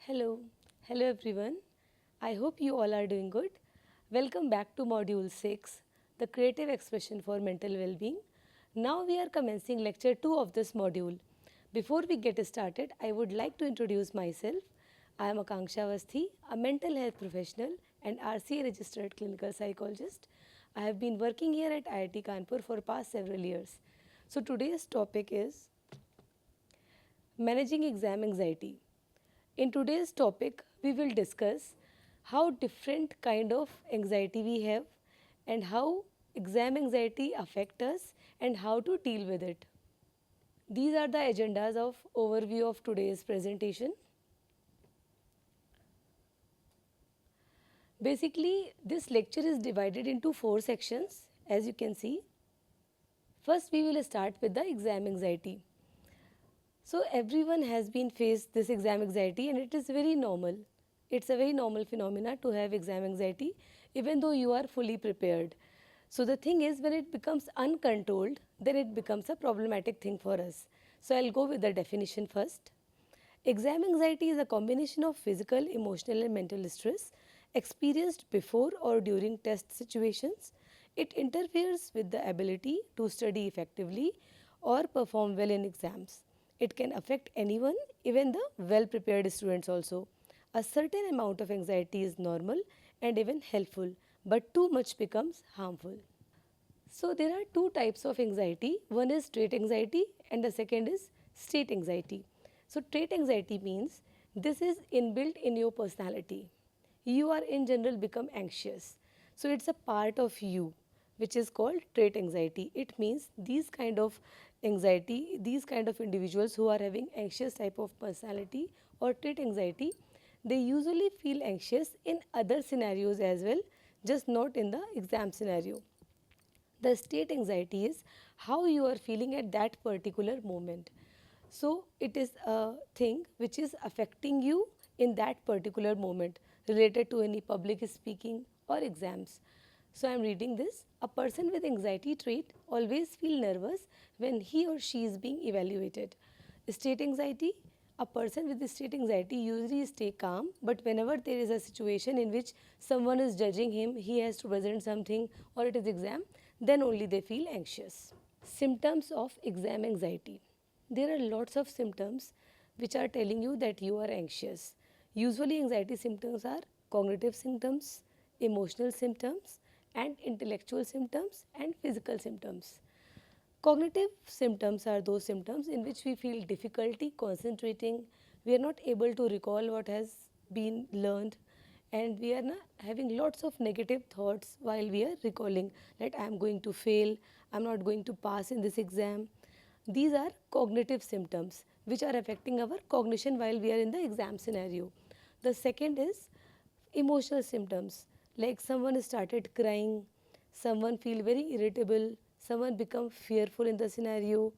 Hello, hello everyone. I hope you all are doing good. Welcome back to Module 6, the creative expression for mental well-being. Now we are commencing lecture 2 of this module. Before we get started, I would like to introduce myself. I am Akanksha Avasthi, a mental health professional and RCA registered clinical psychologist. I have been working here at IIT Kanpur for past several years. So today's topic is managing exam anxiety. In today's topic, we will discuss how different kind of anxiety we have and how exam anxiety affect us and how to deal with it. These are the agendas of overview of today's presentation. Basically, this lecture is divided into 4 sections as you can see. First, we will start with the exam anxiety. So everyone has been faced this exam anxiety and it is very normal. It's a very normal phenomena to have exam anxiety even though you are fully prepared. So the thing is when it becomes uncontrolled, then it becomes a problematic thing for us. So I'll go with the definition first. Exam anxiety is a combination of physical, emotional and mental stress experienced before or during test situations. It interferes with the ability to study effectively or perform well in exams. It can affect anyone, even the well-prepared students also. A certain amount of anxiety is normal and even helpful, but too much becomes harmful. So there are two types of anxiety. One is trait anxiety and the second is state anxiety. So trait anxiety means this is inbuilt in your personality. You are in general become anxious. So it's a part of you which is called trait anxiety. It means these kind of anxiety, these kind of individuals who are having anxious type of personality or trait anxiety, they usually feel anxious in other scenarios as well, just not in the exam scenario. The state anxiety is how you are feeling at that particular moment. So it is a thing which is affecting you in that particular moment related to any public speaking or exams. So I am reading this. A person with anxiety trait always feel nervous when he or she is being evaluated. State anxiety, a person with state anxiety usually stay calm, but whenever there is a situation in which someone is judging him, he has to present something or it is exam, then only they feel anxious. Symptoms of exam anxiety. There are lots of symptoms which are telling you that you are anxious. Usually anxiety symptoms are cognitive symptoms, emotional symptoms and intellectual symptoms and physical symptoms. Cognitive symptoms are those symptoms in which we feel difficulty concentrating, we are not able to recall what has been learned and we are having lots of negative thoughts while we are recalling that I am going to fail, I am not going to pass in this exam. These are cognitive symptoms which are affecting our cognition while we are in the exam scenario. The second is emotional symptoms like someone started crying, someone feel very irritable, someone become fearful in the scenario,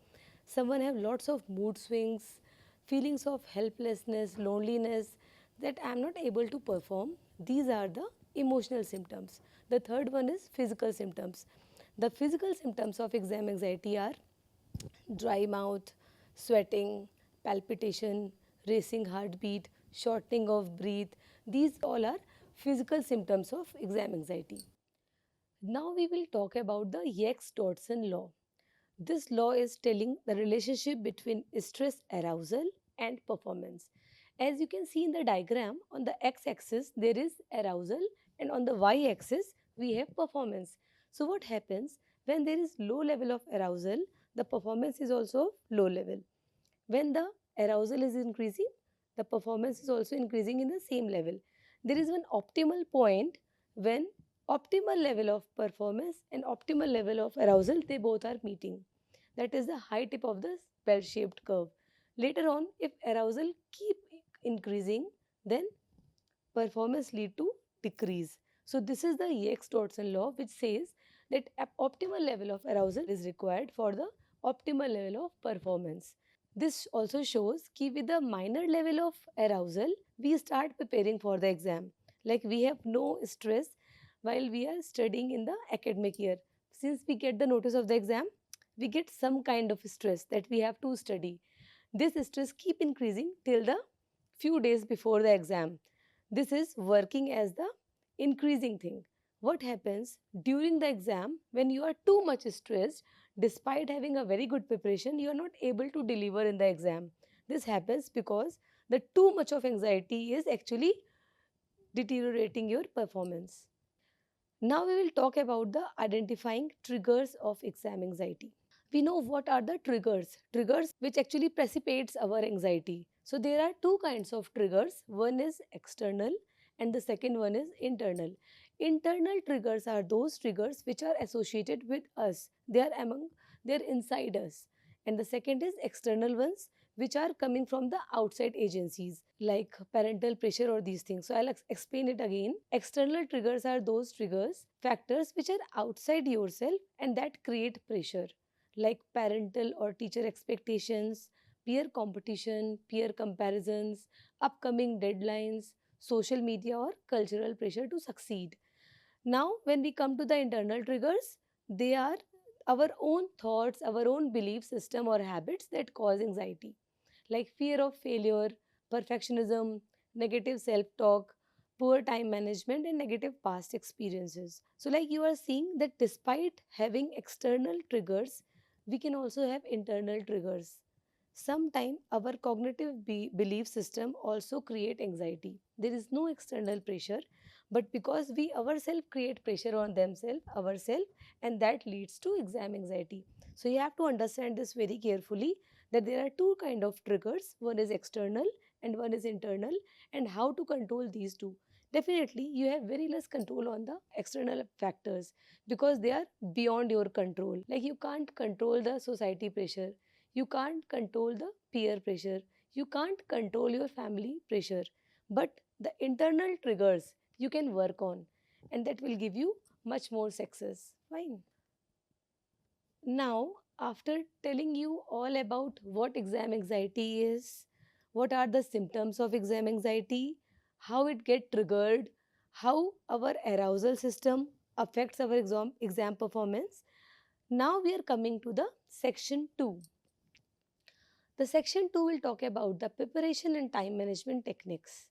someone have lots of mood swings, feelings of helplessness, loneliness that I am not able to perform. These are the emotional symptoms. The third one is physical symptoms. The physical symptoms of exam anxiety are dry mouth, sweating, palpitation, racing heartbeat, shortening of breath. These all are physical symptoms of exam anxiety. Now we will talk about the Yerkes-Dodson law. This law is telling the relationship between stress arousal and performance. As you can see in the diagram, on the x-axis there is arousal and on the y-axis we have performance. So what happens when there is low level of arousal, the performance is also low level. When the arousal is increasing, the performance is also increasing in the same level. There is one optimal point when optimal level of performance and optimal level of arousal, they both are meeting. That is the high tip of the bell-shaped curve. Later on, if arousal keep increasing, then performance lead to decrease. So this is the Yerkes-Dodson law which says that optimal level of arousal is required for the optimal level of performance. This also shows that with a minor level of arousal, we start preparing for the exam. Like we have no stress while we are studying in the academic year. Since we get the notice of the exam, we get some kind of stress that we have to study. This stress keep increasing till the few days before the exam. This is working as the increasing thing. What happens during the exam when you are too much stressed, despite having a very good preparation, you are not able to deliver in the exam. This happens because the too much of anxiety is actually deteriorating your performance. Now we will talk about the identifying triggers of exam anxiety. We know what are the triggers which actually precipitates our anxiety. So there are two kinds of triggers. One is external and the second one is internal. Internal triggers are those triggers which are associated with us. They are inside us. And the second is external ones which are coming from the outside agencies like parental pressure or these things. So I'll explain it again. External triggers are those triggers factors which are outside yourself and that create pressure, like parental or teacher expectations, peer competition, peer comparisons, upcoming deadlines, social media, or cultural pressure to succeed. Now, when we come to the internal triggers, they are our own thoughts, our own belief system, or habits that cause anxiety, like fear of failure, perfectionism, negative self talk, poor time management, and negative past experiences. So, like you are seeing that despite having external triggers, we can also have internal triggers. Sometimes our cognitive belief system also create anxiety. There is no external pressure, but because we ourselves create pressure on themselves, ourselves, and that leads to exam anxiety. So you have to understand this very carefully that there are two kind of triggers. One is external and one is internal, and how to control these two. Definitely, you have very less control on the external factors because they are beyond your control. Like you can't control the society pressure, you can't control the peer pressure, you can't control your family pressure, but the internal triggers you can work on, and that will give you much more success. Fine. Now, after telling you all about what exam anxiety is, what are the symptoms of exam anxiety, how it get triggered, how our arousal system affects our exam performance, now we are coming to the section 2. The section 2 will talk about the preparation and time management techniques.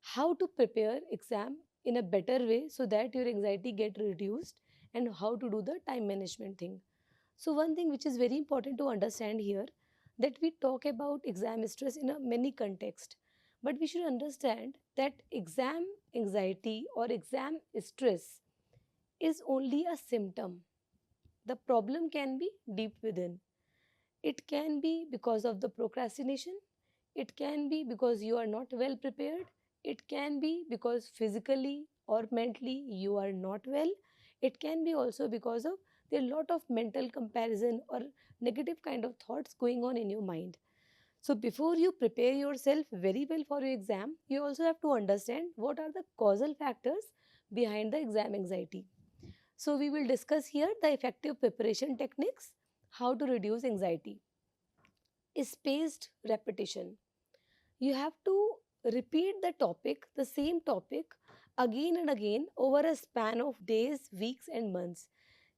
How to prepare exam in a better way so that your anxiety get reduced, and how to do the time management thing. So one thing which is very important to understand here, that we talk about exam stress in a many context, but we should understand that exam anxiety or exam stress is only a symptom. The problem can be deep within. It can be because of the procrastination. It can be because you are not well prepared. It can be because physically or mentally you are not well. It can be also because of there are a lot of mental comparison or negative kind of thoughts going on in your mind. So before you prepare yourself very well for your exam, you also have to understand what are the causal factors behind the exam anxiety. So we will discuss here the effective preparation techniques, how to reduce anxiety. Spaced repetition. You have to repeat the same topic again and again over a span of days, weeks, and months.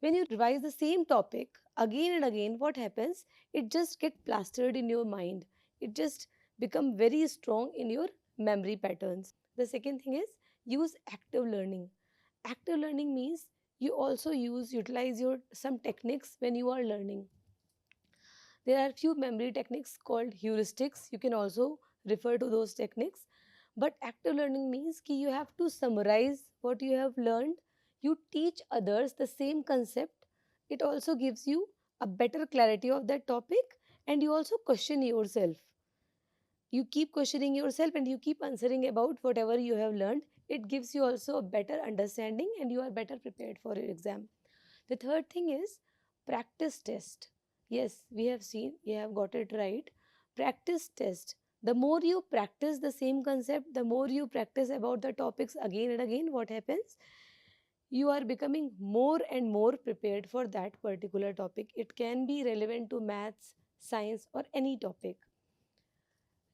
When you revise the same topic again and again, what happens? It just gets plastered in your mind. It just become very strong in your memory patterns. The second thing is use active learning. Active learning means you also utilize your some techniques when you are learning. There are few memory techniques called heuristics. You can also refer to those techniques. But active learning means that you have to summarize what you have learned. You teach others the same concept. It also gives you a better clarity of that topic, and you also question yourself. You keep questioning yourself and you keep answering about whatever you have learned. It gives you also a better understanding and you are better prepared for your exam. The third thing is practice test. Yes, we have seen, you have got it right. Practice test. The more you practice the same concept, the more you practice about the topics again and again, what happens? You are becoming more and more prepared for that particular topic. It can be relevant to maths, science, or any topic.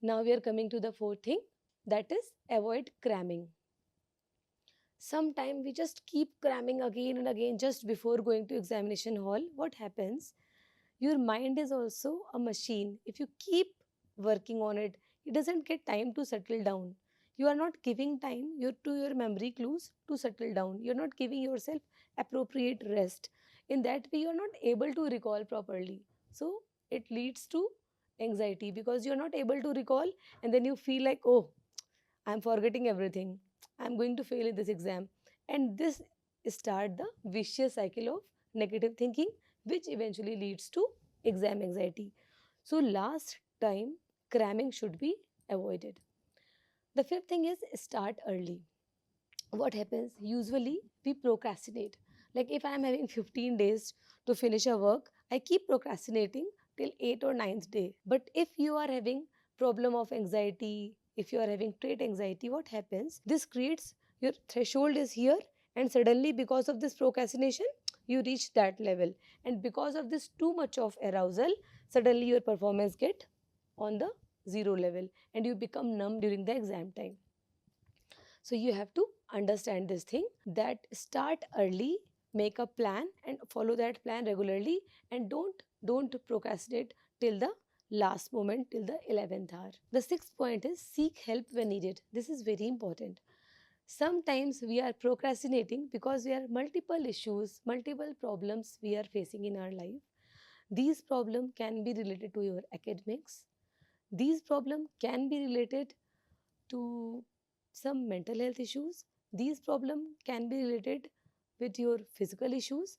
Now we are coming to the fourth thing, that is avoid cramming. Sometimes we just keep cramming again and again just before going to examination hall. What happens? Your mind is also a machine. If you keep working on it, it doesn't get time to settle down. You are not giving time to your memory clues to settle down. You're not giving yourself appropriate rest. In that way, you're not able to recall properly. So it leads to anxiety because you're not able to recall, and then you feel like, oh, I'm forgetting everything. I'm going to fail in this exam. And this start the vicious cycle of negative thinking, which eventually leads to exam anxiety. So last time, cramming should be avoided. The fifth thing is start early. What happens? Usually we procrastinate. Like if I am having 15 days to finish a work, I keep procrastinating till 8th or ninth day. But if you are having problem of anxiety, if you are having trait anxiety, what happens? This creates your threshold is here, and suddenly because of this procrastination, you reach that level. And because of this too much of arousal, suddenly your performance get on the zero level and you become numb during the exam time. So you have to understand this thing, that start early, make a plan and follow that plan regularly, and don't procrastinate till the last moment, till the 11th hour. The sixth point is seek help when needed. This is very important. Sometimes we are procrastinating because we are multiple issues, multiple problems we are facing in our life. These problems can be related to your academics. These problems can be related to some mental health issues. These problems can be related with your physical issues.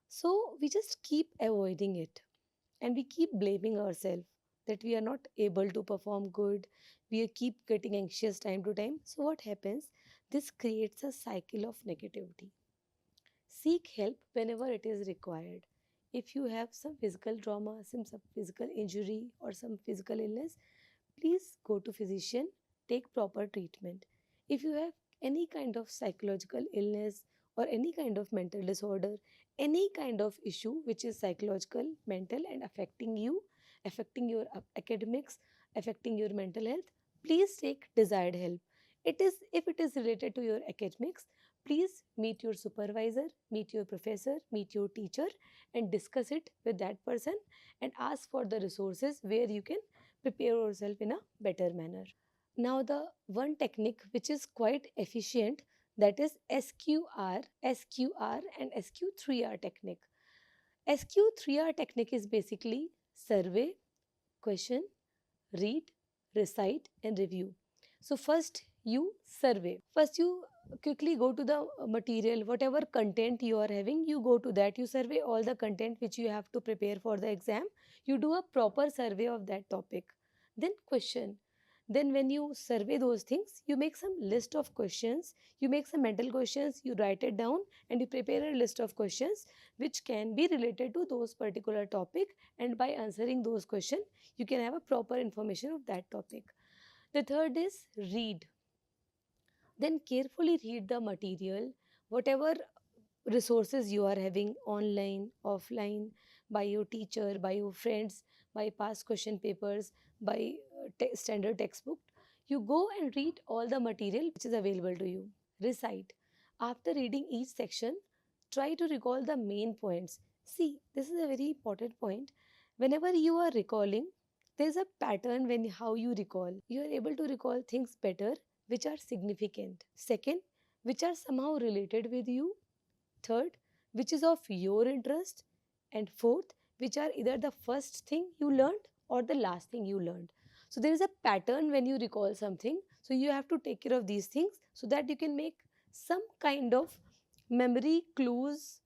So we just keep avoiding it and we keep blaming ourselves that we are not able to perform good. We keep getting anxious time to time. So what happens? This creates a cycle of negativity. Seek help whenever it is required. If you have some physical trauma, some physical injury or some physical illness, please go to physician, take proper treatment. If you have any kind of psychological illness or any kind of mental disorder, any kind of issue which is psychological, mental and affecting you, affecting your academics, affecting your mental health, please take desired help. It is if it is related to your academics, please meet your supervisor, meet your professor, meet your teacher and discuss it with that person and ask for the resources where you can prepare yourself in a better manner. Now, the one technique which is quite efficient, that is SQR and SQ3R technique. SQ3R technique is basically survey, question, read, recite, and review. So, first you survey. First, you quickly go to the material, whatever content you are having, you go to that. You survey all the content which you have to prepare for the exam. You do a proper survey of that topic. Then, question. Then, when you survey those things, you make some list of questions, you make some mental questions, you write it down, and you prepare a list of questions which can be related to those particular topic. And by answering those questions, you can have a proper information of that topic. The third is read. Then carefully read the material, whatever resources you are having online, offline, by your teacher, by your friends, by past question papers, by standard textbook. You go and read all the material which is available to you. Recite. After reading each section, try to recall the main points. See, this is a very important point. Whenever you are recalling, there's a pattern when how you recall. You are able to recall things better which are significant. Second, which are somehow related with you. Third, which is of your interest. And fourth, which are either the first thing you learned or the last thing you learned. So there is a pattern when you recall something. So you have to take care of these things so that you can make some kind of memory clues,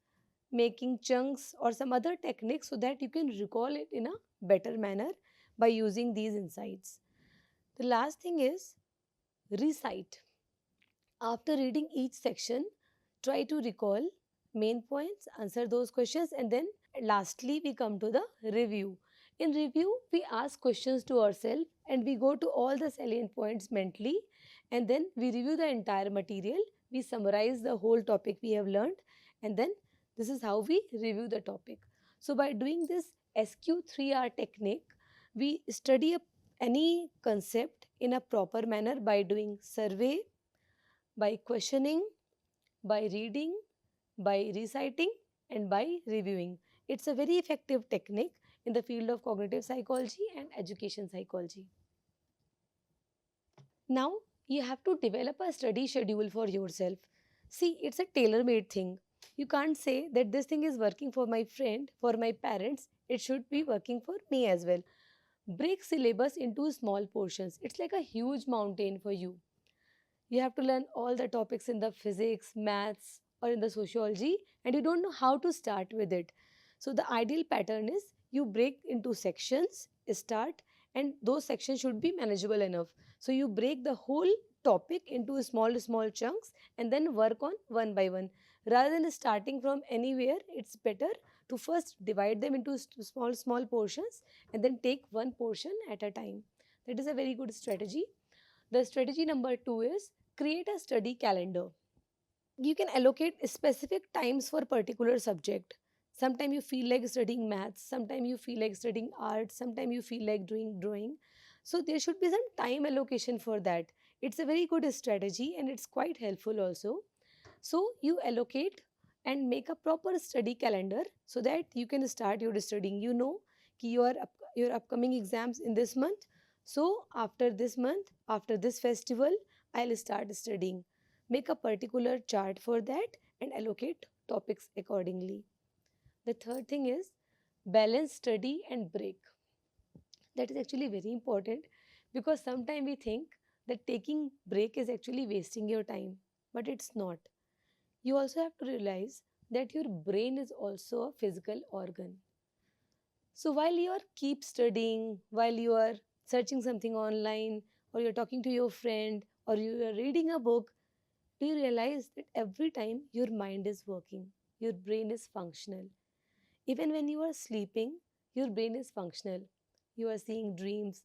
making chunks or some other techniques so that you can recall it in a better manner by using these insights. The last thing is recite. After reading each section, try to recall main points, answer those questions, and then lastly, we come to the review. In review, we ask questions to ourselves and we go to all the salient points mentally, and then we review the entire material. We summarize the whole topic we have learned, and then this is how we review the topic. So, by doing this SQ3R technique, we study any concept in a proper manner by doing survey, by questioning, by reading, by reciting, and by reviewing. It's a very effective technique in the field of cognitive psychology and education psychology. Now you have to develop a study schedule for yourself. See, it's a tailor made thing. You can't say that this thing is working for my friend, for my parents, it should be working for me as well. Break syllabus into small portions. It's like a huge mountain for you. You have to learn all the topics in the physics, maths, or in the sociology, and you don't know how to start with it. So the ideal pattern is you break into sections, start, and those sections should be manageable enough. So you break the whole topic into small chunks and then work on one by one. Rather than starting from anywhere, it's better to first divide them into small portions and then take one portion at a time. That is a very good strategy. The strategy number two is create a study calendar. You can allocate specific times for particular subject. Sometimes you feel like studying maths, sometimes you feel like studying art, sometimes you feel like doing drawing. So there should be some time allocation for that. It's a very good strategy and it's quite helpful also. So you allocate and make a proper study calendar so that you can start your studying. You know ki your upcoming exams in this month. So after this month, after this festival, I'll start studying. Make a particular chart for that and allocate topics accordingly. The third thing is balance study and break. That is actually very important because sometimes we think that taking break is actually wasting your time, but it's not. You also have to realize that your brain is also a physical organ. So while you are keep studying, while you are searching something online, or you're talking to your friend, or you are reading a book, do you realize that every time your mind is working, your brain is functional? Even when you are sleeping, your brain is functional. You are seeing dreams.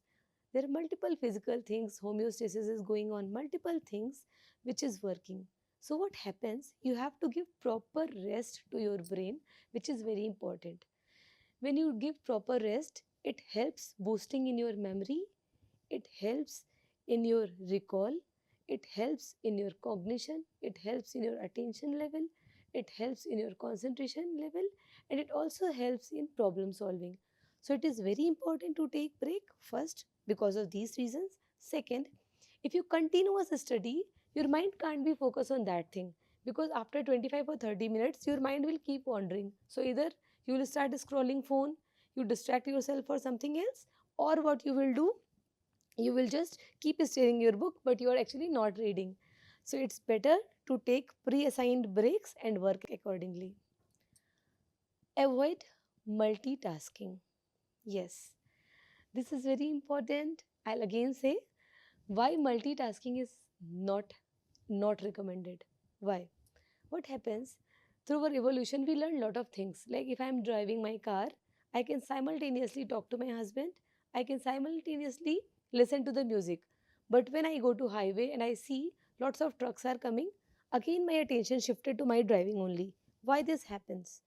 There are multiple physical things, homeostasis is going on, multiple things which is working. So, what happens? You have to give proper rest to your brain, which is very important. When you give proper rest, it helps boosting in your memory, it helps in your recall, it helps in your cognition, it helps in your attention level, it helps in your concentration level, and it also helps in problem solving. So it is very important to take break first because of these reasons. Second, if you continuous study, your mind can't be focused on that thing because after 25 or 30 minutes your mind will keep wandering. So either you will start scrolling phone, you distract yourself for something else, or what you will do, you will just keep staring your book but you are actually not reading. So it's better to take pre-assigned breaks and work accordingly. Avoid multitasking. Yes, this is very important. I'll again say why multitasking is not not recommended. Why? What happens? Through our evolution we learn a lot of things. Like if I'm driving my car, I can simultaneously talk to my husband, I can simultaneously listen to the music. But when I go to highway and I see lots of trucks are coming, again my attention shifted to my driving only. Why this happens?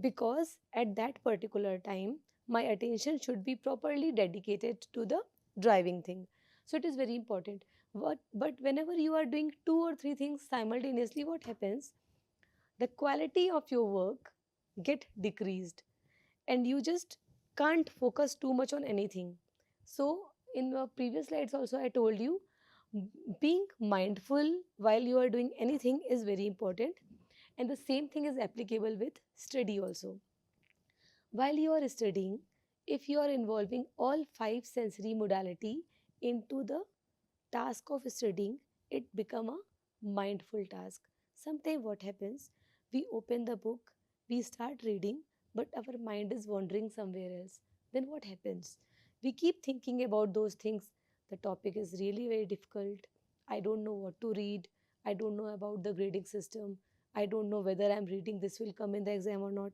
Because at that particular time my attention should be properly dedicated to the driving thing. So it is very important. But whenever you are doing two or three things simultaneously, what happens? The quality of your work get decreased and you just can't focus too much on anything. So in the previous slides also I told you being mindful while you are doing anything is very important, and the same thing is applicable with study also. While you are studying, if you are involving all five sensory modality into the task of studying, it become a mindful task. Sometimes what happens? We open the book, we start reading, but our mind is wandering somewhere else. Then what happens? We keep thinking about those things. The topic is really very difficult. I don't know what to read. I don't know about the grading system. I don't know whether I'm reading this will come in the exam or not.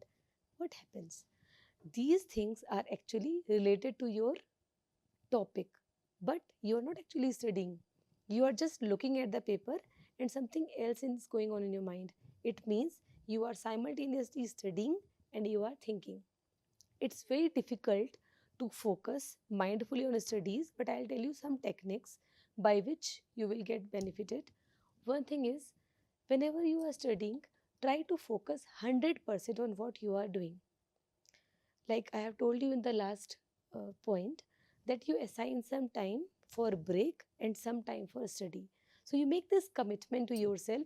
What happens? These things are actually related to your topic, but you are not actually studying. You are just looking at the paper and something else is going on in your mind. It means you are simultaneously studying and you are thinking. It's very difficult to focus mindfully on studies, but I'll tell you some techniques by which you will get benefited. One thing is, whenever you are studying, try to focus 100% on what you are doing. Like I have told you in the last point, that you assign some time for break and some time for study. So you make this commitment to yourself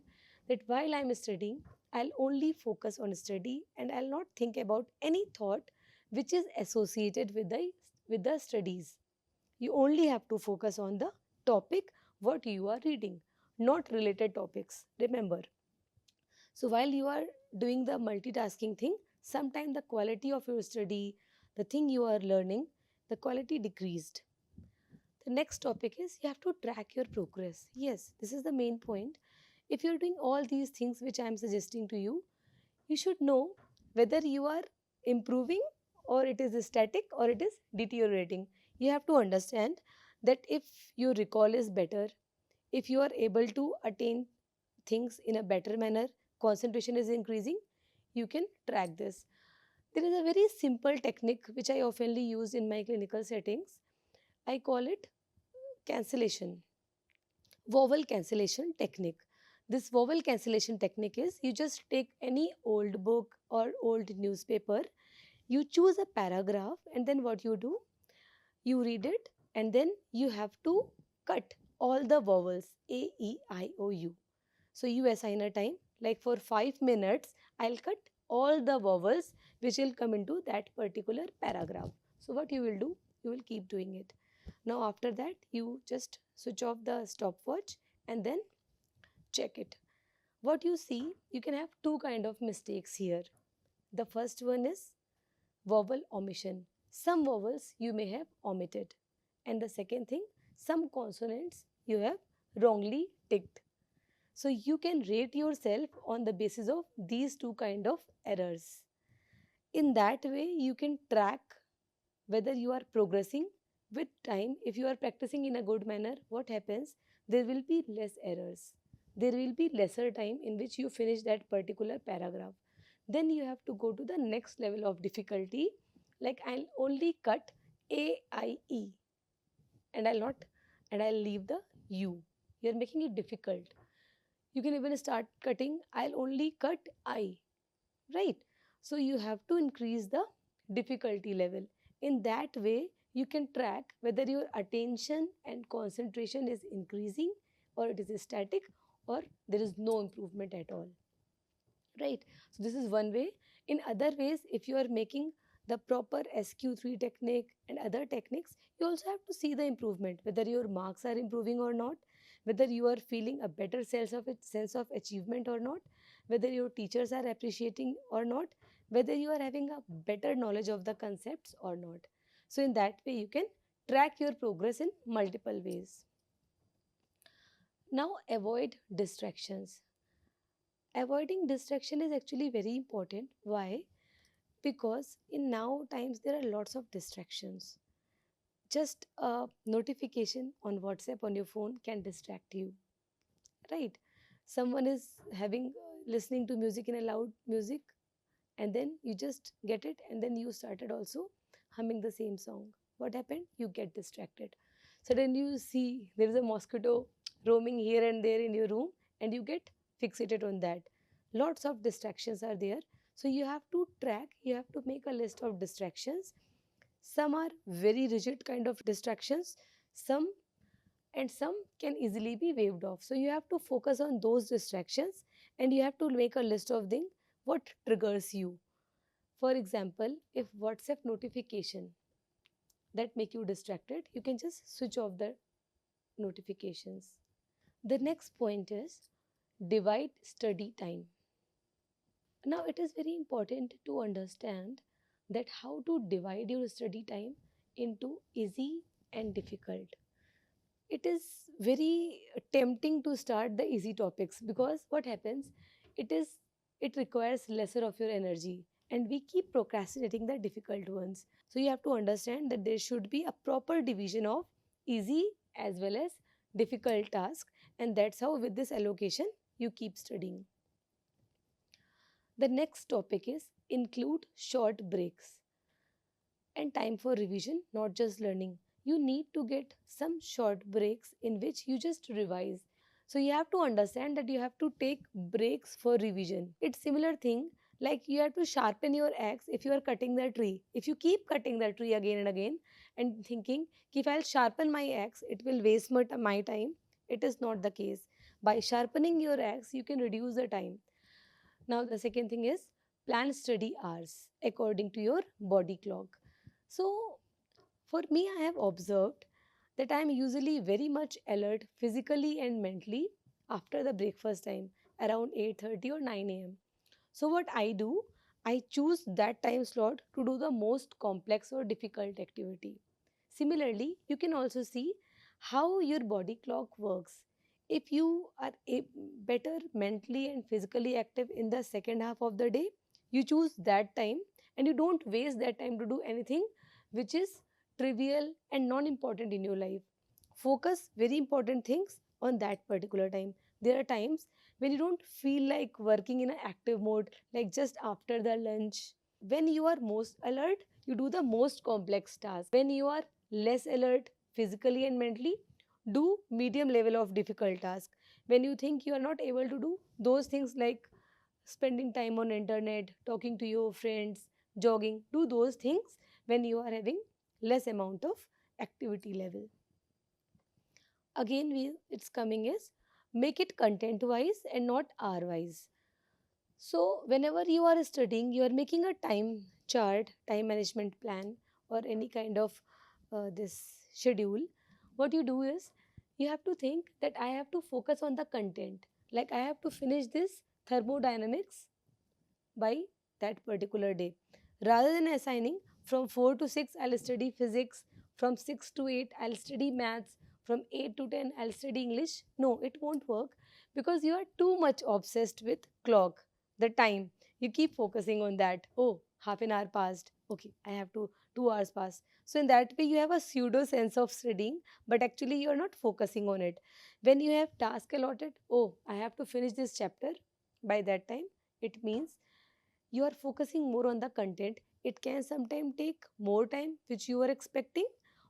that while I'm studying, I'll only focus on study and I'll not think about any thought which is associated with the studies. You only have to focus on the topic what you are reading, not related topics. Remember. So while you are doing the multitasking thing, sometimes the quality of your study, the thing you are learning, the quality decreased. The next topic is you have to track your progress. Yes, this is the main point. If you're doing all these things which I am suggesting to you, you should know whether you are improving or it is static or it is deteriorating. You have to understand that if your recall is better, if you are able to attain things in a better manner, concentration is increasing, you can track this. There is a very simple technique which I oftenly use in my clinical settings. I call it cancellation, vowel cancellation technique. This vowel cancellation technique is you just take any old book or old newspaper, you choose a paragraph, and then what you do, you read it, and then you have to cut all the vowels A, E, I, O, U. So you assign a time like for 5 minutes, I'll cut all the vowels which will come into that particular paragraph. So what you will do, you will keep doing it. Now after that, you just switch off the stopwatch and then check it. What you see, you can have two kind of mistakes here. The first one is vowel omission. Some vowels you may have omitted. And the second thing, some consonants you have wrongly ticked. So you can rate yourself on the basis of these two kind of errors. In that way, you can track whether you are progressing with time. If you are practicing in a good manner, what happens? There will be less errors. There will be lesser time in which you finish that particular paragraph. Then you have to go to the next level of difficulty. Like I'll only cut A, I, E and I'll leave the U. You're making it difficult. You can even start cutting, I'll only cut I, right? So you have to increase the difficulty level. In that way, you can track whether your attention and concentration is increasing or it is static or there is no improvement at all, right? So this is one way. In other ways, if you are making the proper SQ3 technique and other techniques, you also have to see the improvement, whether your marks are improving or not, whether you are feeling a better sense of achievement or not, whether your teachers are appreciating or not, whether you are having a better knowledge of the concepts or not. So in that way, you can track your progress in multiple ways. Now avoid distractions. Avoiding distraction is actually very important. Why? Because in now times there are lots of distractions. Just a notification on WhatsApp on your phone can distract you, right? Someone is having listening to music in a loud music, and then you just get it, and then you started also humming the same song. What happened? You get distracted. Suddenly you see there is a mosquito roaming here and there in your room, and you get fixated on that. Lots of distractions are there. So you have to track, you have to make a list of distractions. Some are very rigid kind of distractions, some and some can easily be waved off. So you have to focus on those distractions and you have to make a list of them what triggers you. For example, if WhatsApp notification that make you distracted, you can just switch off the notifications. The next point is divide study time. Now it is very important to understand that how to divide your study time into easy and difficult. It is very tempting to start the easy topics because what happens, it is it requires lesser of your energy and we keep procrastinating the difficult ones. So you have to understand that there should be a proper division of easy as well as difficult task, and that's how with this allocation you keep studying. The next topic is include short breaks and time for revision, not just learning. You need to get some short breaks in which you just revise. So you have to understand that you have to take breaks for revision. It's similar thing Like you have to sharpen your axe if you are cutting the tree. If you keep cutting the tree again and again and thinking, if I'll sharpen my axe, it will waste my time. It is not the case. By sharpening your axe, you can reduce the time. Now, the second thing is plan study hours according to your body clock. So, for me, I have observed that I am usually very much alert physically and mentally after the breakfast time around 8:30 or 9 a.m. So, what I do, I choose that time slot to do the most complex or difficult activity. Similarly, you can also see how your body clock works. If you are better mentally and physically active in the second half of the day, you choose that time and you don't waste that time to do anything which is trivial and non important in your life. Focus very important things on that particular time. There are times when you don't feel like working in an active mode, like just after the lunch. When you are most alert, you do the most complex task. When you are less alert physically and mentally, do medium level of difficult task. When you think you are not able to do those things like spending time on internet, talking to your friends, jogging, do those things when you are having less amount of activity level. Again, it's coming is make it content wise and not hour wise. So, whenever you are studying, you are making a time chart, time management plan, or any kind of this schedule. What you do is you have to think that I have to focus on the content. Like I have to finish this thermodynamics by that particular day. Rather than assigning from 4 to 6, I'll study physics, from 6 to 8, I'll study maths, from 8 to 10, I'll study English. No, it won't work because you are too much obsessed with clock, the time. You keep focusing on that. Oh, half an hour passed. Okay, I have to 2 hours pass. So in that way, you have a pseudo sense of studying, but actually you are not focusing on it. When you have task allotted, oh, I have to finish this chapter by that time. It means you are focusing more on the content. It can sometimes take more time which you were expecting,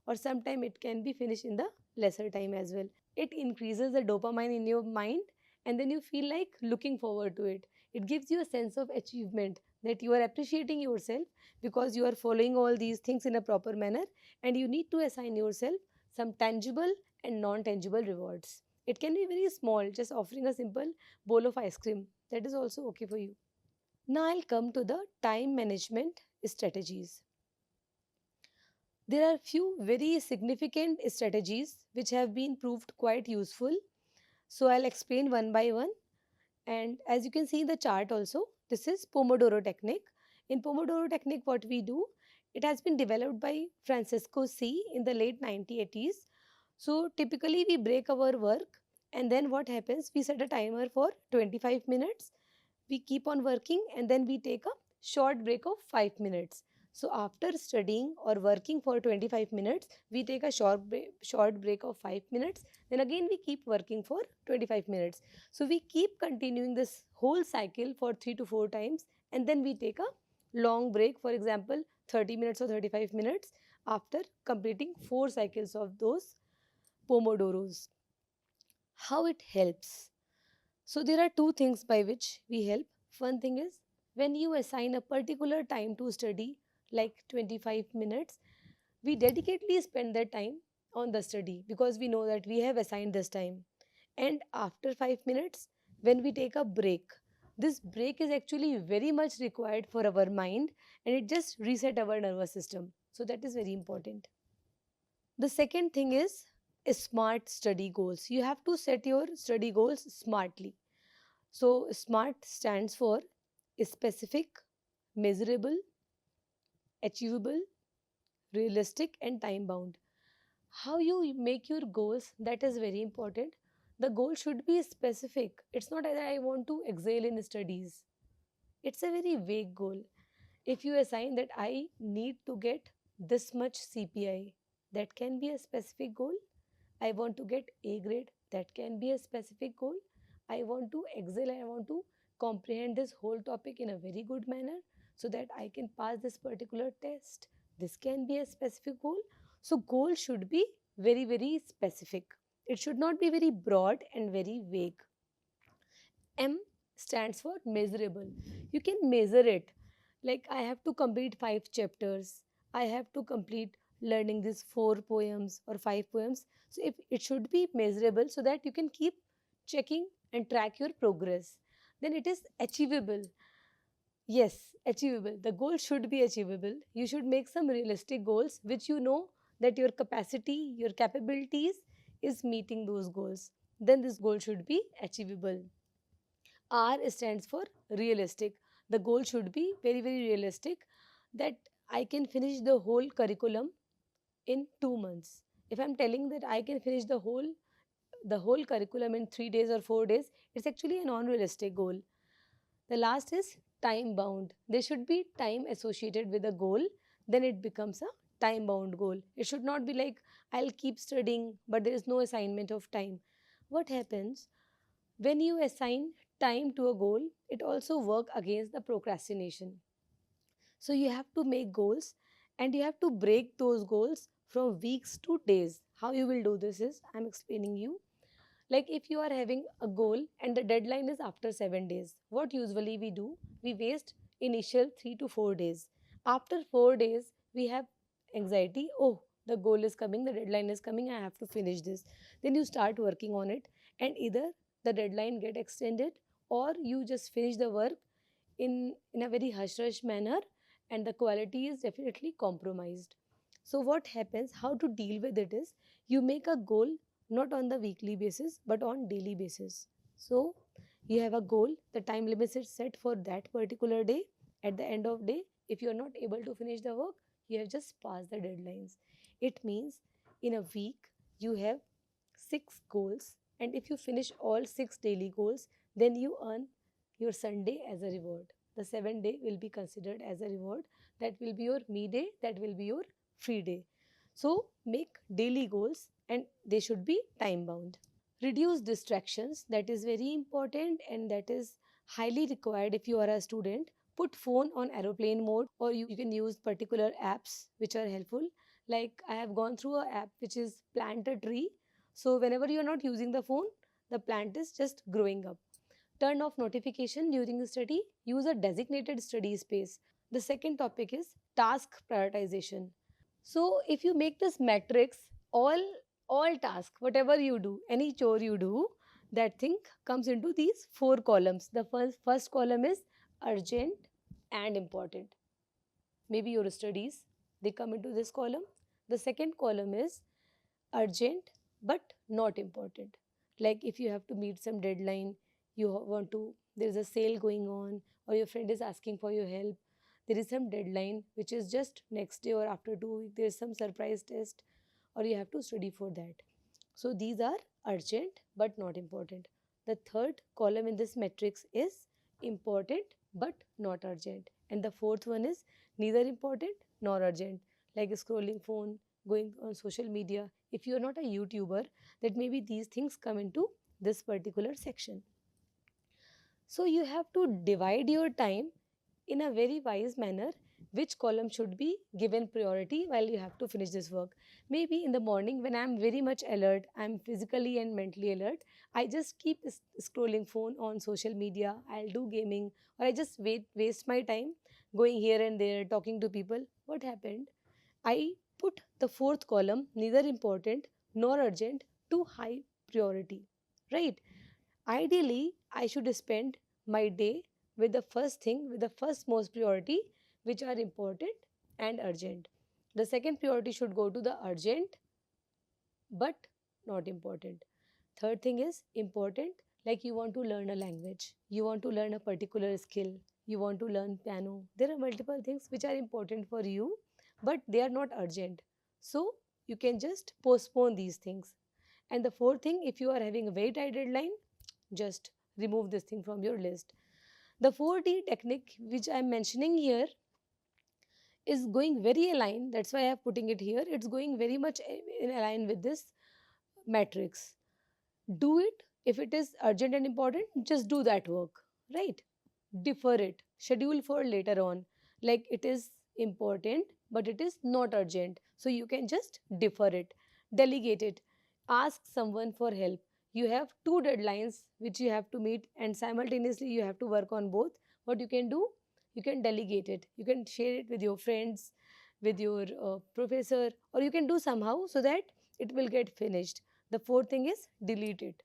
or sometimes it can be finished in the lesser time as well. It increases the dopamine in your mind, and then you feel like looking forward to it. It gives you a sense of achievement that you are appreciating yourself because you are following all these things in a proper manner, and you need to assign yourself some tangible and non tangible rewards. It can be very small, just offering a simple bowl of ice cream. That is also okay for you. Now I'll come to the time management strategies. There are few very significant strategies which have been proved quite useful. So I'll explain one by one. And as you can see in the chart also, this is Pomodoro technique. In Pomodoro technique, what we do, it has been developed by Francisco C. in the late 1980s. So typically we break our work, and then what happens, we set a timer for 25 minutes, we keep on working, and then we take a short break of 5 minutes. So after studying or working for 25 minutes, we take a short break of 5 minutes, then again we keep working for 25 minutes. So we keep continuing this whole cycle for 3 to 4 times, and then we take a long break, for example 30 minutes or 35 minutes, after completing 4 cycles of those pomodoros. How it helps? So there are two things by which we help. One thing is when you assign a particular time to study, like 25 minutes, we dedicatedly spend that time on the study because we know that we have assigned this time. And after 5 minutes, when we take a break, this break is actually very much required for our mind, and it just reset our nervous system. So that is very important. The second thing is smart study goals. You have to set your study goals smartly. So, SMART stands for specific, measurable, achievable, realistic, and time bound. How you make your goals, that is very important. The goal should be specific. It's not that I want to excel in studies, it's a very vague goal. If you assign that I need to get this much CPI, that can be a specific goal. I want to get A grade, that can be a specific goal. I want to excel, I want to comprehend this whole topic in a very good manner so that I can pass this particular test. This can be a specific goal. So, goal should be very, very specific. It should not be very broad and very vague. M stands for measurable. You can measure it. Like I have to complete 5 chapters. I have to complete learning these 4 poems or 5 poems. So if it should be measurable so that you can keep checking and track your progress. Then it is achievable. Yes, achievable. The goal should be achievable. You should make some realistic goals which you know that your capacity, your capabilities is meeting those goals. Then this goal should be achievable. R stands for realistic. The goal should be very, very realistic that I can finish the whole curriculum in 2 months. If I'm telling that I can finish the whole curriculum in 3 days or 4 days, it's actually a non-realistic goal. The last is time bound. There should be time associated with a goal, then it becomes a time bound goal. It should not be like I'll keep studying, but there is no assignment of time. What happens when you assign time to a goal? It also work against the procrastination. So you have to make goals and you have to break those goals from weeks to days. How you will do this is I'm explaining you. Like if you are having a goal and the deadline is after 7 days, what usually we do? We waste initial 3 to 4 days. After 4 days, we have anxiety. Oh, the goal is coming, the deadline is coming, I have to finish this. Then you start working on it and either the deadline get extended or you just finish the work in a very hush rush manner and the quality is definitely compromised. So what happens, how to deal with it is you make a goal not on the weekly basis but on daily basis. So you have a goal, the time limit is set for that particular day. At the end of day, if you are not able to finish the work, you have just passed the deadlines. It means in a week you have 6 goals, and if you finish all 6 daily goals, then you earn your Sunday as a reward. The 7th day will be considered as a reward. That will be your me day, that will be your free day. So make daily goals and they should be time bound. Reduce distractions, that is very important and that is highly required if you are a student. Put phone on aeroplane mode or you can use particular apps which are helpful. Like I have gone through a app which is plant a tree. So whenever you are not using the phone, the plant is just growing up. Turn off notification during study. Use a designated study space. The second topic is task prioritization. So if you make this matrix, all task, whatever you do, any chore you do, that thing comes into these 4 columns. The first column is urgent and important. Maybe your studies, they come into this column. The second column is urgent but not important. Like if you have to meet some deadline, you want to, there is a sale going on, or your friend is asking for your help, there is some deadline which is just next day or after 2 weeks, there is some surprise test, or you have to study for that. So these are urgent but not important. The third column in this matrix is important but not urgent. And the fourth one is neither important nor urgent, like scrolling phone, going on social media. If you are not a YouTuber, that maybe these things come into this particular section. So you have to divide your time in a very wise manner which column should be given priority while you have to finish this work. Maybe in the morning when I'm very much alert, I'm physically and mentally alert, I just keep scrolling phone on social media, I'll do gaming, or I just waste my time going here and there, talking to people. What happened? I put the fourth column, neither important nor urgent, to high priority, right? Ideally, I should spend my day with the first thing, with the first most priority, which are important and urgent. The second priority should go to the urgent but not important. Third thing is important, like you want to learn a language, you want to learn a particular skill, you want to learn piano. There are multiple things which are important for you, but they are not urgent. So you can just postpone these things. And the fourth thing, if you are having a very tight deadline, just remove this thing from your list. The 4D technique which I am mentioning here is going very aligned. That's why I am putting it here. It's going very much in align with this matrix. Do it. If it is urgent and important, just do that work, right? Defer it. Schedule for later on. Like it is important, but it is not urgent. So you can just defer it. Delegate it. Ask someone for help. you have two deadlines which you have to meet, and simultaneously you have to work on both. What you can do, you can delegate it, you can share it with your friends, with your professor, or you can do somehow so that it will get finished. The fourth thing is delete it.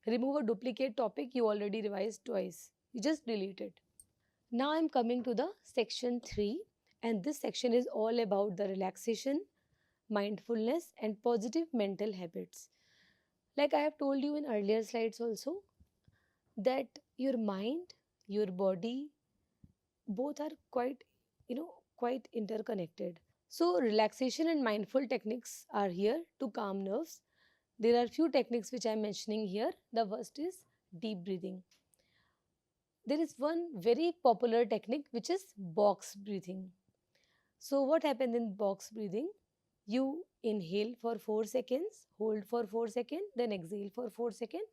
Remove a duplicate topic you already revised twice, you just delete it. Now I'm coming to the section 3, and this section is all about the relaxation, mindfulness, and positive mental habits. Like I have told you in earlier slides also, that your mind, your body, both are quite, quite interconnected. So relaxation and mindful techniques are here to calm nerves. There are few techniques which I am mentioning here. The first is deep breathing. There is one very popular technique which is box breathing. So what happens in box breathing? You inhale for 4 seconds, hold for 4 seconds, then exhale for 4 seconds,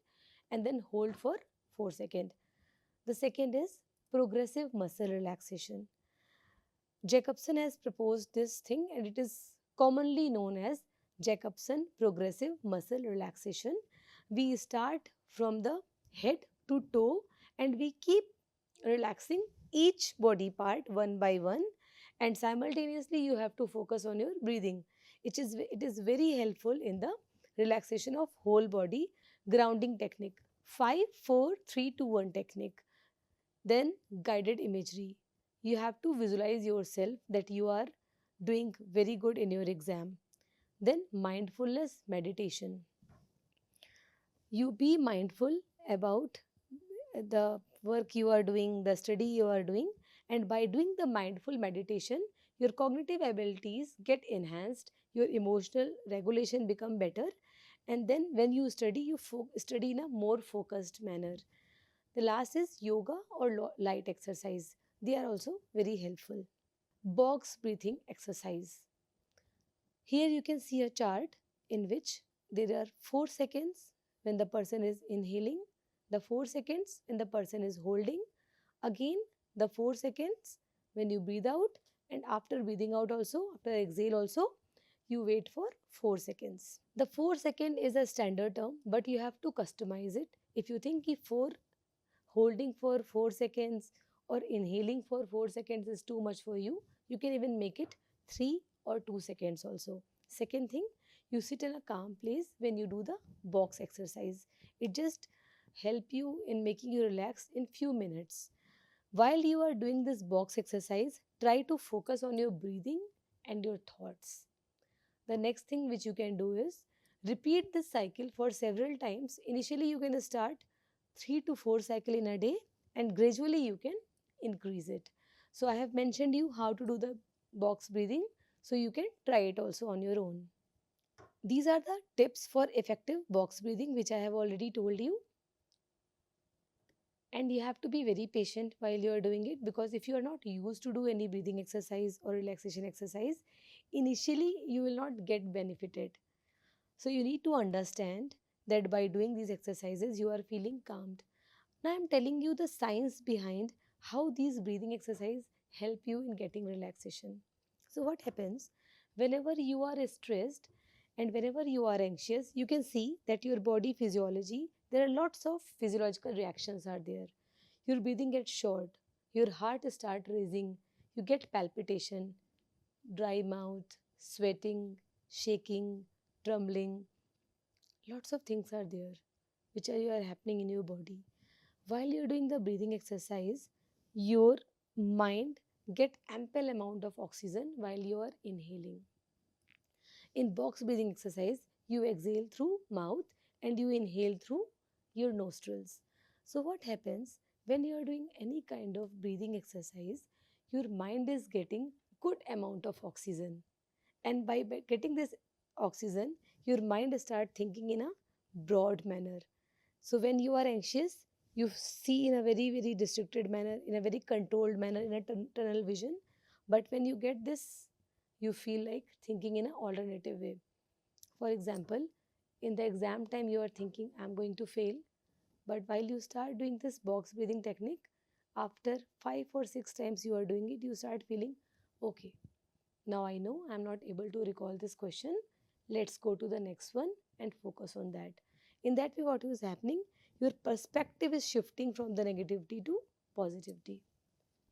and then hold for 4 seconds. The second is progressive muscle relaxation. Jacobson has proposed this thing, and it is commonly known as Jacobson progressive muscle relaxation. We start from the head to toe and we keep relaxing each body part one by one, and simultaneously you have to focus on your breathing. It is very helpful in the relaxation of whole body. Grounding technique, 5 4 3 2 1 technique. Then guided imagery. You have to visualize yourself that you are doing very good in your exam. Then mindfulness meditation. You be mindful about the work you are doing, the study you are doing, and by doing the mindful meditation, your cognitive abilities get enhanced, your emotional regulation become better, and then when you study, you study in a more focused manner. The last is yoga or light exercise. They are also very helpful. Box breathing exercise. Here you can see a chart in which there are 4 seconds when the person is inhaling, the 4 seconds when the person is holding, again the 4 seconds when you breathe out, and after breathing out also, after exhale also, you wait for 4 seconds. The 4 second is a standard term, but you have to customize it. If you think if 4 holding for 4 seconds or inhaling for 4 seconds is too much for you, you can even make it 3 or 2 seconds also. Second thing, you sit in a calm place when you do the box exercise. It just help you in making you relax in few minutes. While you are doing this box exercise, try to focus on your breathing and your thoughts. The next thing which you can do is repeat this cycle for several times. Initially, you can start 3 to 4 cycle in a day, and gradually you can increase it. So I have mentioned you how to do the box breathing, so you can try it also on your own. These are the tips for effective box breathing which I have already told you. And you have to be very patient while you are doing it, because if you are not used to do any breathing exercise or relaxation exercise, initially you will not get benefited. So you need to understand that by doing these exercises you are feeling calmed. Now I am telling you the science behind how these breathing exercises help you in getting relaxation. So what happens whenever you are stressed and whenever you are anxious, you can see that your body physiology, there are lots of physiological reactions are there. Your breathing gets short, your heart start racing, you get palpitation, dry mouth, sweating, shaking, trembling. Lots of things are there which are happening in your body. While you're doing the breathing exercise, your mind get ample amount of oxygen while you are inhaling. In box breathing exercise, you exhale through mouth and you inhale through your nostrils. So what happens when you are doing any kind of breathing exercise, your mind is getting good amount of oxygen, and by getting this oxygen, your mind start thinking in a broad manner. So when you are anxious, you see in a very restricted manner, in a very controlled manner, in a tunnel vision. But when you get this, you feel like thinking in an alternative way. For example, in the exam time you are thinking I'm going to fail, but while you start doing this box breathing technique, after 5 or 6 times you are doing it, you start feeling okay, now I know I'm not able to recall this question. Let's go to the next one and focus on that. In that way, what is happening? Your perspective is shifting from the negativity to positivity.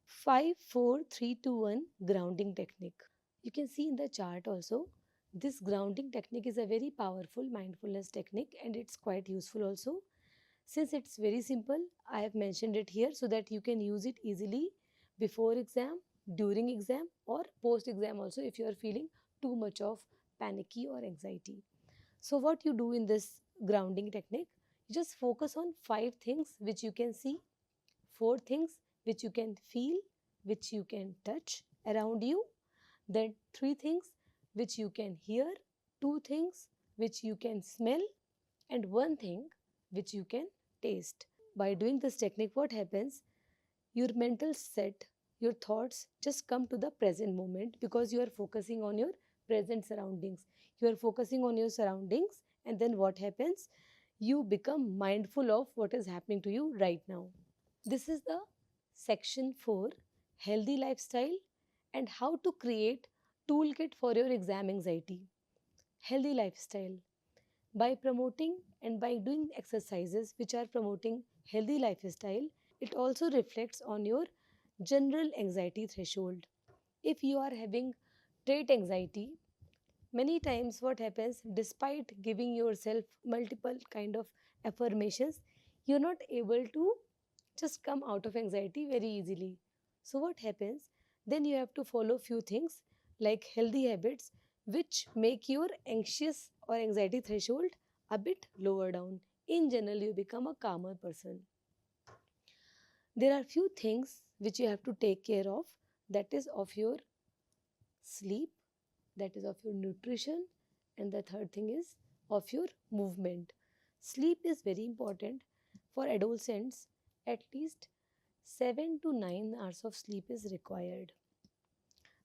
5, 4, 3, 2, 1 grounding technique. You can see in the chart also, this grounding technique is a very powerful mindfulness technique and it's quite useful also. Since it's very simple, I have mentioned it here so that you can use it easily before exam, during exam or post exam also if you are feeling too much of panicky or anxiety. So what you do in this grounding technique, you just focus on 5 things which you can see, 4 things which you can feel, which you can touch around you, then 3 things which you can hear, 2 things which you can smell, and 1 thing which you can taste. By doing this technique, what happens? Your mental set, your thoughts just come to the present moment because you are focusing on your present surroundings. You are focusing on your surroundings, and then what happens? You become mindful of what is happening to you right now. This is the section 4, healthy lifestyle and how to create toolkit for your exam anxiety. Healthy lifestyle. By promoting and by doing exercises which are promoting healthy lifestyle, it also reflects on your general anxiety threshold. If you are having trait anxiety, many times what happens, despite giving yourself multiple kind of affirmations, you're not able to just come out of anxiety very easily. So what happens? Then you have to follow few things like healthy habits which make your anxious or anxiety threshold a bit lower down. In general, you become a calmer person. There are few things which you have to take care of, that is of your sleep, that is of your nutrition, and the third thing is of your movement. Sleep is very important for adolescents. At least 7 to 9 hours of sleep is required.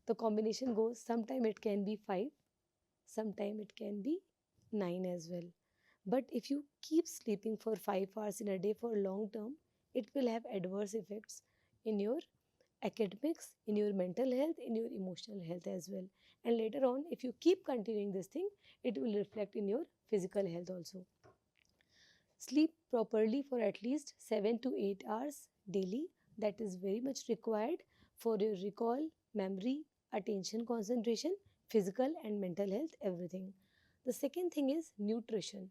The combination goes, sometime it can be 5, sometime it can be 9 as well. But if you keep sleeping for 5 hours in a day for long term, it will have adverse effects in your academics, in your mental health, in your emotional health as well. And later on, if you keep continuing this thing, it will reflect in your physical health also. Sleep properly for at least 7 to 8 hours daily. That is very much required for your recall, memory, attention, concentration, physical and mental health, everything. The second thing is nutrition.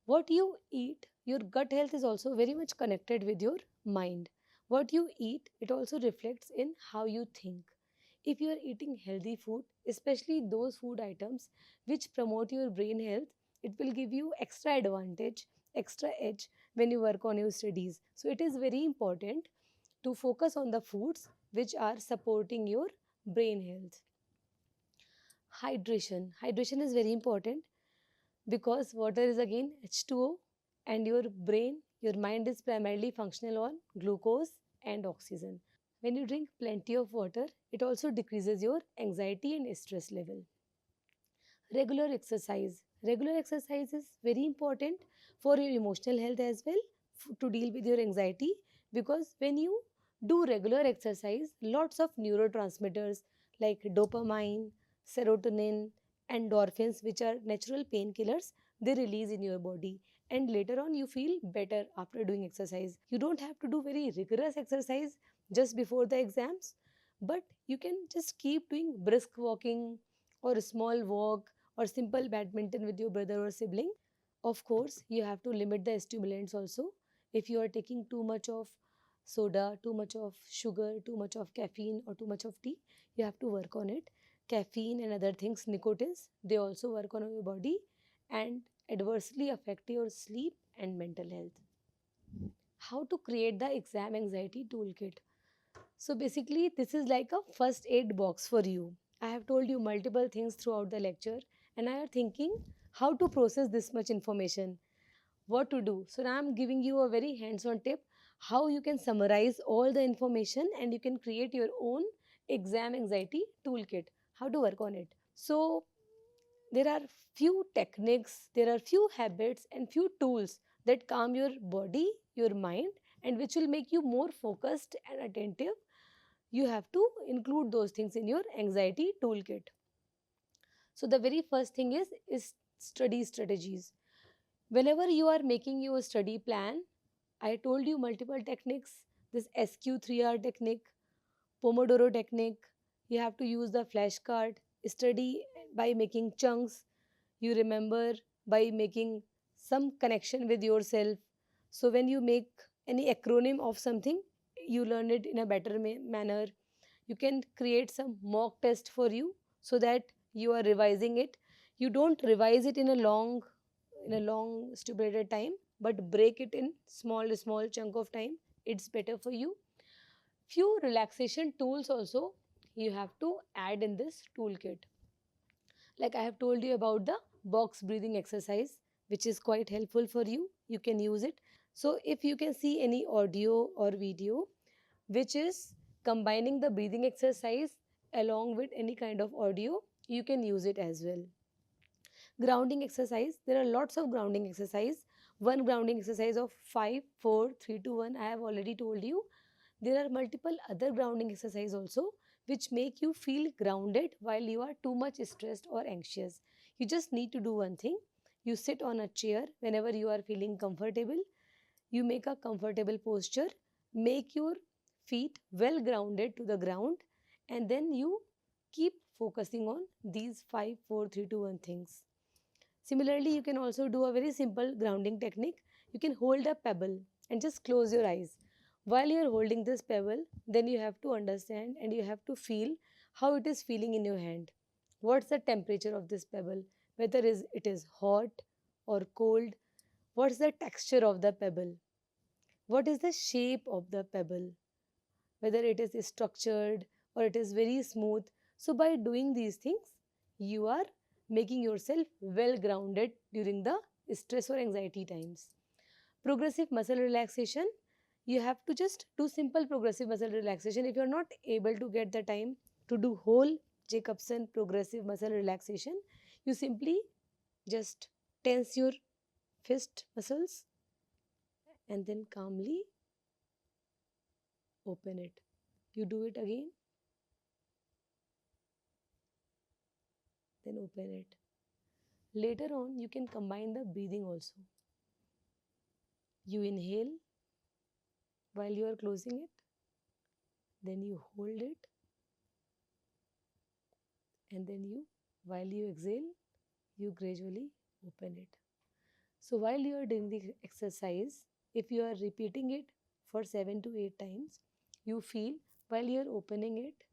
What you eat, your gut health is also very much connected with your mind. What you eat, it also reflects in how you think. If you are eating healthy food, especially those food items which promote your brain health, it will give you extra advantage, extra edge when you work on your studies. So it is very important to focus on the foods which are supporting your brain health. Hydration is very important because water is again H2O and your brain, your mind is primarily functional on glucose and oxygen. When you drink plenty of water, it also decreases your anxiety and stress level. Regular exercise. Regular exercise is very important for your emotional health as well, to deal with your anxiety, because when you do regular exercise, lots of neurotransmitters like dopamine, serotonin, endorphins, which are natural painkillers, they release in your body, and later on you feel better after doing exercise. You don't have to do very rigorous exercise just before the exams, but you can just keep doing brisk walking or a small walk or simple badminton with your brother or sibling. Of course, you have to limit the stimulants also. If you are taking too much of soda, too much of sugar, too much of caffeine or too much of tea, you have to work on it. Caffeine and other things, nicotines, they also work on your body and adversely affect your sleep and mental health. How to create the exam anxiety toolkit? So basically, this is like a first aid box for you. I have told you multiple things throughout the lecture, and I am thinking how to process this much information, what to do. So now I'm giving you a very hands-on tip how you can summarize all the information and you can create your own exam anxiety toolkit. How to work on it. So there are few techniques, there are few habits and few tools that calm your body, your mind, and which will make you more focused and attentive. You have to include those things in your anxiety toolkit. So the very first thing is study strategies. Whenever you are making your study plan, I told you multiple techniques, this SQ3R technique, Pomodoro technique, you have to use the flashcard, study by making chunks, you remember by making some connection with yourself. So when you make any acronym of something, you learn it in a better manner. You can create some mock test for you so that you are revising it. You don't revise it in a long stipulated time, but break it in small chunk of time. It's better for you. Few relaxation tools also you have to add in this toolkit. Like I have told you about the box breathing exercise, which is quite helpful for you. You can use it. So if you can see any audio or video which is combining the breathing exercise along with any kind of audio, you can use it as well. Grounding exercise, there are lots of grounding exercise. One grounding exercise of 5 4 3 2 1, I have already told you. There are multiple other grounding exercise also which make you feel grounded while you are too much stressed or anxious. You just need to do one thing. You sit on a chair whenever you are feeling comfortable. You make a comfortable posture, make your feet well grounded to the ground, and then you keep focusing on these 5 4 3 2 1 things. Similarly, you can also do a very simple grounding technique. You can hold a pebble and just close your eyes. While you are holding this pebble, then you have to understand and you have to feel how it is feeling in your hand. What's the temperature of this pebble? Whether it is hot or cold? What's the texture of the pebble? What is the shape of the pebble? Whether it is structured or it is very smooth. So, by doing these things, you are making yourself well grounded during the stress or anxiety times. Progressive muscle relaxation, you have to just do simple progressive muscle relaxation. If you are not able to get the time to do whole Jacobson progressive muscle relaxation, you simply just tense your fist muscles and then calmly open it. You do it again, then open it. Later on, you can combine the breathing also. You inhale while you are closing it, then you hold it, and then while you exhale, you gradually open it. So, while you are doing the exercise, if you are repeating it for 7 to 8 times, you feel while you are opening it,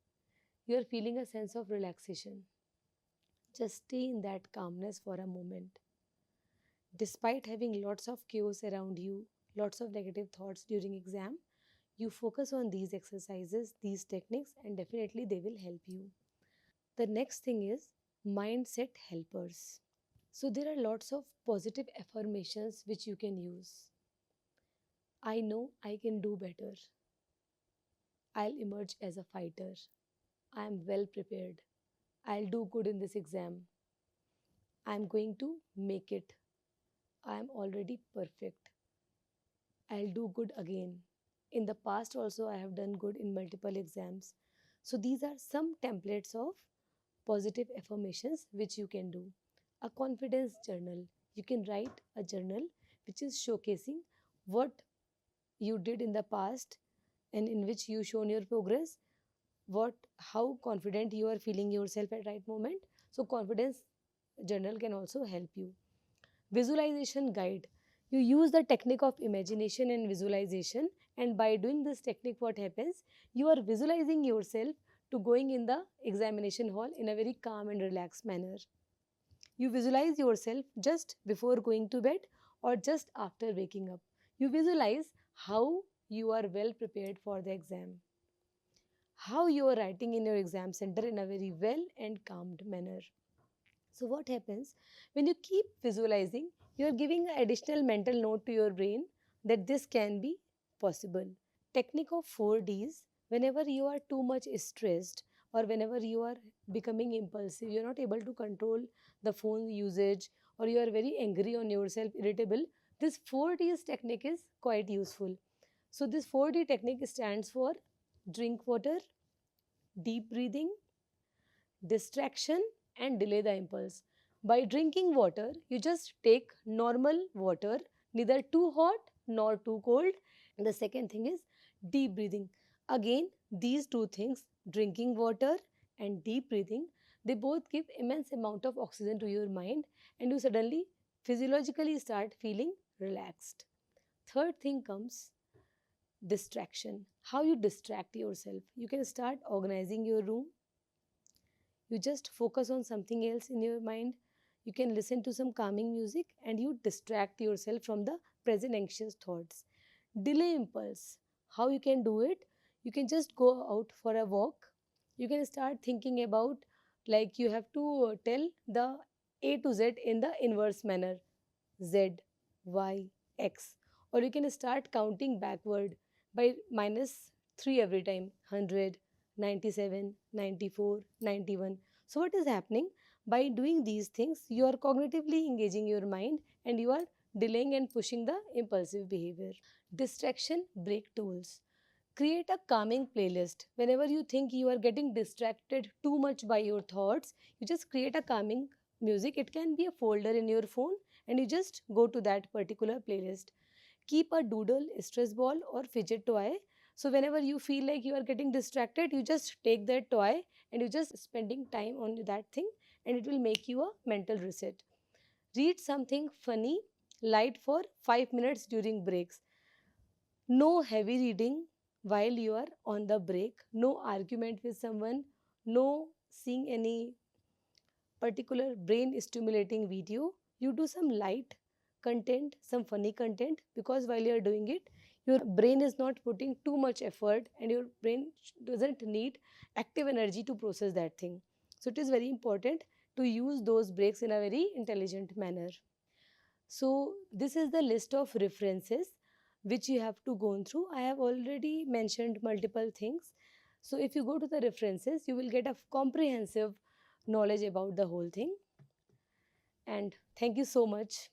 you are feeling a sense of relaxation. Just stay in that calmness for a moment. Despite having lots of chaos around you, lots of negative thoughts during exam, you focus on these exercises, these techniques, and definitely they will help you. The next thing is mindset helpers. So there are lots of positive affirmations which you can use. I know I can do better. I'll emerge as a fighter. I am well prepared. I'll do good in this exam. I'm going to make it. I am already perfect. I'll do good again. In the past also I have done good in multiple exams. So these are some templates of positive affirmations which you can do. A confidence journal. You can write a journal which is showcasing what you did in the past and in which you shown your progress, what how confident you are feeling yourself at right moment. So confidence journal can also help you. Visualization guide. You use the technique of imagination and visualization, and by doing this technique, what happens? You are visualizing yourself to going in the examination hall in a very calm and relaxed manner. You visualize yourself just before going to bed or just after waking up. You visualize how you are well prepared for the exam, how you are writing in your exam center in a very well and calmed manner. So what happens when you keep visualizing, you are giving an additional mental note to your brain that this can be possible. Technique of 4Ds, whenever you are too much stressed or whenever you are becoming impulsive, you are not able to control the phone usage or you are very angry on yourself, irritable, this 4Ds technique is quite useful. So this 4D technique stands for drink water, deep breathing, distraction and delay the impulse. By drinking water, you just take normal water, neither too hot nor too cold. The second thing is deep breathing. Again, these two things, drinking water and deep breathing, they both give immense amount of oxygen to your mind and you suddenly physiologically start feeling relaxed. Third thing comes distraction. How you distract yourself. You can start organizing your room. You just focus on something else in your mind. You can listen to some calming music and you distract yourself from the present anxious thoughts. Delay impulse. How you can do it? You can just go out for a walk. You can start thinking about, like, you have to tell the A to Z in the inverse manner: Z, Y, X. Or you can start counting backward by -3 every time: 100, 97, 94, 91. So, what is happening? By doing these things, you are cognitively engaging your mind and you are delaying and pushing the impulsive behavior. Distraction break tools. Create a calming playlist. Whenever you think you are getting distracted too much by your thoughts, you just create a calming music. It can be a folder in your phone and you just go to that particular playlist. Keep a doodle, stress ball, or fidget toy. So whenever you feel like you are getting distracted, you just take that toy and you just spending time on that thing and it will make you a mental reset. Read something funny, light for 5 minutes during breaks. No heavy reading while you are on the break, no argument with someone, no seeing any particular brain stimulating video. You do some light content, some funny content, because while you are doing it, your brain is not putting too much effort and your brain doesn't need active energy to process that thing. So it is very important to use those breaks in a very intelligent manner. So this is the list of references which you have to go through. I have already mentioned multiple things. So if you go to the references, you will get a comprehensive knowledge about the whole thing. And thank you so much.